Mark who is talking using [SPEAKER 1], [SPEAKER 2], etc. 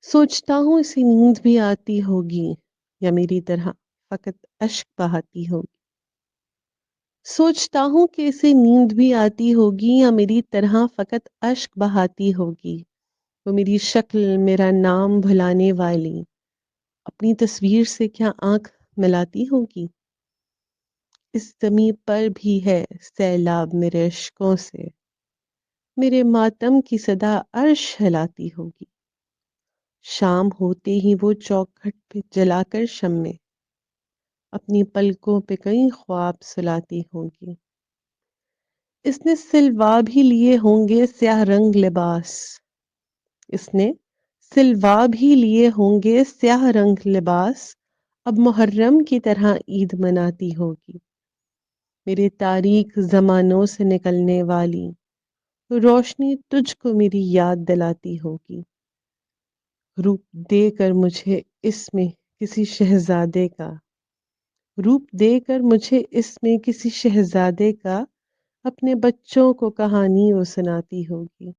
[SPEAKER 1] सोचता हूँ इसे नींद भी आती होगी या मेरी तरह फ़क़त अश्क बहाती होगी। सोचता हूँ कि इसे नींद भी आती होगी या मेरी तरह फ़क़त अश्क बहाती होगी। वो मेरी शक्ल, मेरा नाम भुलाने वाली, अपनी तस्वीर से क्या आँख मिलाती होगी? इस ज़मीं पर भी है सैलाब मेरे इश्कों से, मेरे मातम की सदा अर्श हिलाती होगी। शाम होते ही वो चौखट पे जलाकर शम्में अपनी पलकों पे कई ख्वाब सुलाती होगी। इसने सिलवा भी लिए होंगे स्याह रंग लिबास, इसने सिलवा भी लिए होंगे स्याह रंग लिबास, अब मुहर्रम की तरह ईद मनाती होगी। मेरे तारीख ज़मानों से निकलने वाली रोशनी तुझको मेरी याद दिलाती होगी। रूप देकर मुझे इसमें किसी शहजादे का रूप देकर मुझे इसमें किसी शहजादे का अपने बच्चों को कहानी वो सुनाती होगी।